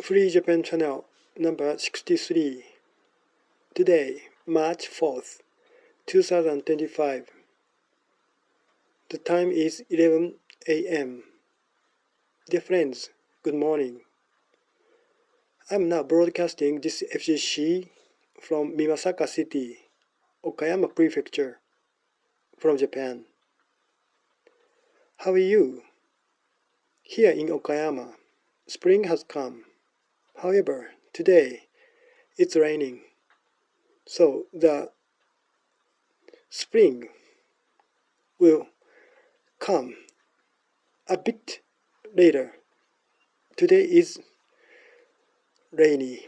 Free Japan Channel number 63. Today, March 4th, 2025. The time is 11 a.m. Dear friends, good morning. I'm now broadcasting this FGC from Mimasaka City, Okayama Prefecture, from Japan. How are you? Here in Okayama, spring has come. However, today it's raining, so the spring will come a bit later. Today is rainy.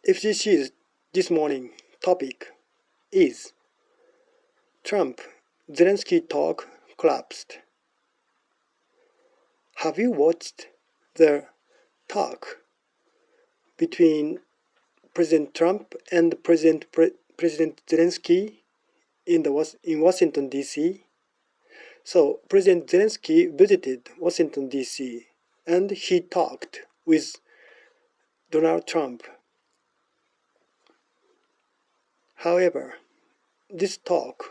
FGC's this morning topic is Trump-Zelensky talk collapsed. Have you watched the talk between President Trump and President Zelensky in Washington, D.C.? So President Zelensky visited Washington, D.C. and he talked with Donald Trump. However, this talk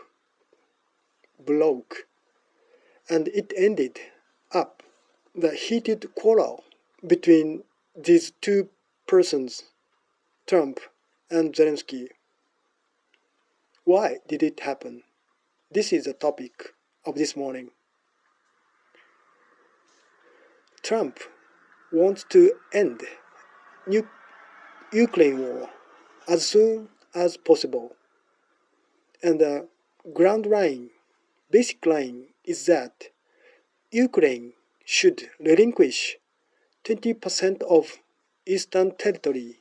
broke and it ended up the heated quarrel between these two persons, Trump and Zelensky. Why did it happen? This is the topic of this morning. Trump wants to end Ukraine war as soon as possible. And the ground line, basic line, is that Ukraine should relinquish 20% of eastern territory.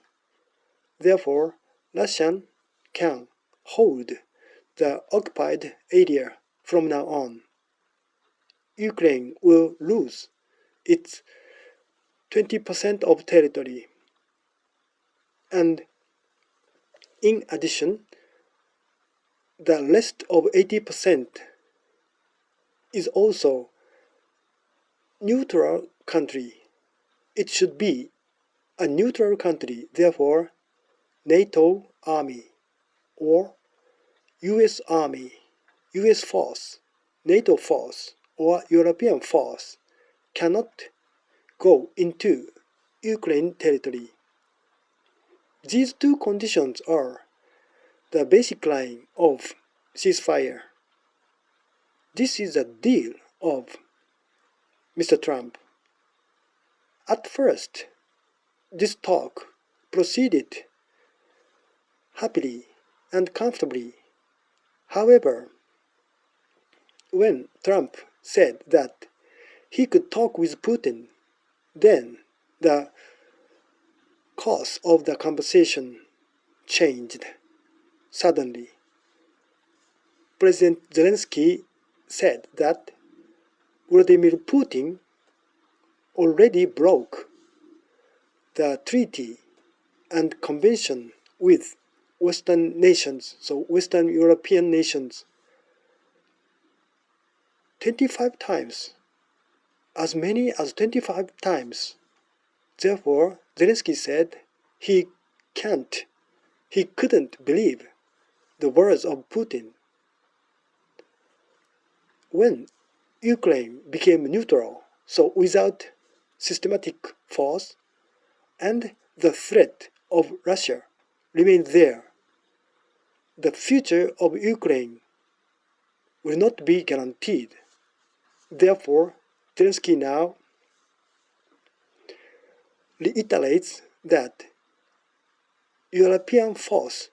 Therefore, Russia can hold the occupied area from now on. Ukraine will lose its 20% of territory. And in addition, the rest of 80% is also neutral country. It should be a neutral country, therefore NATO army or US army, US force, NATO force or European force cannot go into Ukraine territory. These two conditions are the basic line of ceasefire. This is the deal of Mr. Trump. At first, this talk proceeded happily and comfortably. However, when Trump said that he could talk with Putin, then the course of the conversation changed suddenly. President Zelensky said that Vladimir Putin already broke the treaty and convention with Western nations, so Western European nations, 25 times, as many as 25 times. Therefore, Zelensky said he couldn't believe the words of Putin. When Ukraine became neutral, so without systematic force, and the threat of Russia remained there, the future of Ukraine will not be guaranteed. Therefore, Zelensky now reiterates that European force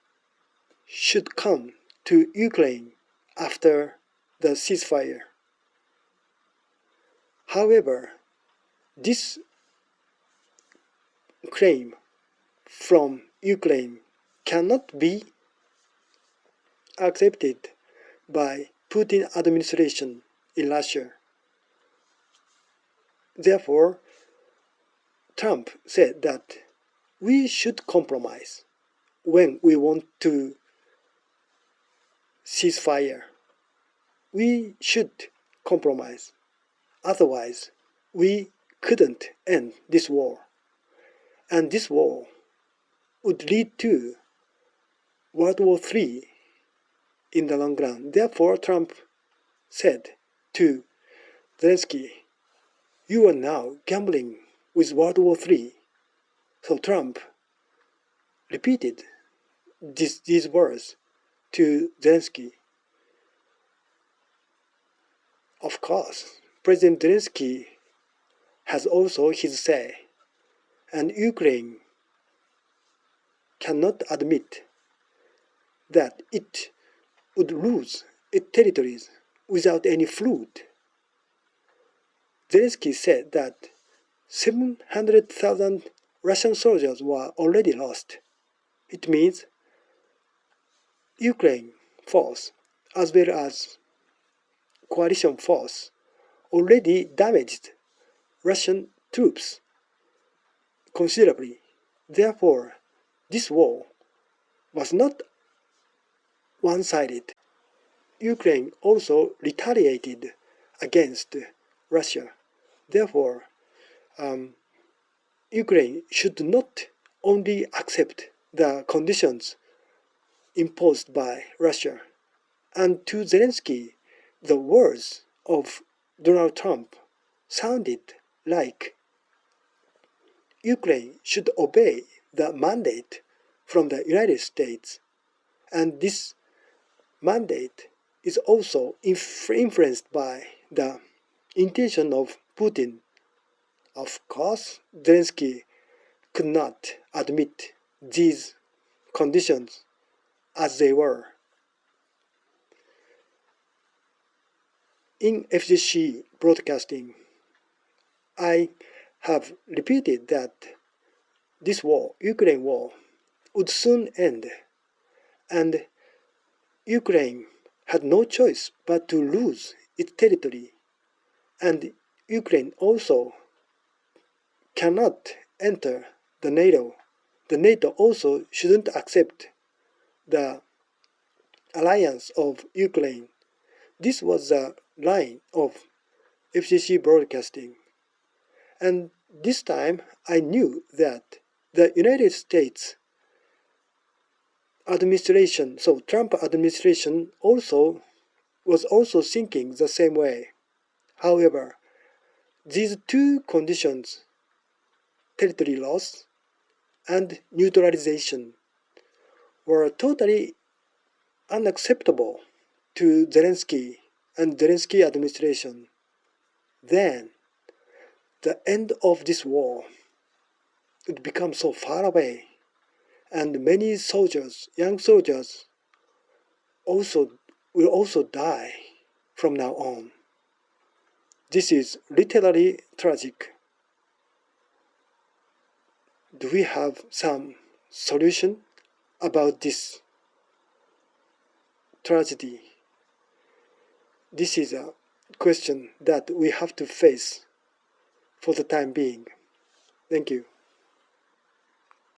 should come to Ukraine after the ceasefire. However, this claim from Ukraine cannot be accepted by Putin administration in Russia. Therefore, Trump said that we should compromise when we want to ceasefire. We should compromise. Otherwise, we couldn't end this war, and this war would lead to World War III in the long run. Therefore, Trump said to Zelensky, "You are now gambling with World War III." So Trump repeated these words to Zelensky. Of course, President Zelensky has also his say, and Ukraine cannot admit that it would lose its territories without any flood. Zelensky said that 700,000 Russian soldiers were already lost. It means Ukraine force as well as coalition force already damaged Russian troops considerably. Therefore, this war was not one-sided. Ukraine also retaliated against Russia. Therefore, Ukraine should not only accept the conditions imposed by Russia. And to Zelensky, the words of Donald Trump sounded like Ukraine should obey the mandate from the United States, and this mandate is also influenced by the intention of Putin. Of course, Zelensky could not admit these conditions as they were. In FCC broadcasting, I have repeated that this war, Ukraine war, would soon end, and Ukraine had no choice but to lose its territory, and Ukraine also cannot enter the NATO. The NATO also shouldn't accept the alliance of Ukraine. This was the line of FCC broadcasting. And this time I knew that the United States administration, so Trump administration was also thinking the same way. However, these two conditions, territory loss and neutralization, were totally unacceptable to Zelensky and Zelensky administration. Then the end of this war would become so far away, and many soldiers, young soldiers, will also die from now on. This is literally tragic. Do we have some solution about this tragedy? This is a question that we have to face for the time being. Thank you.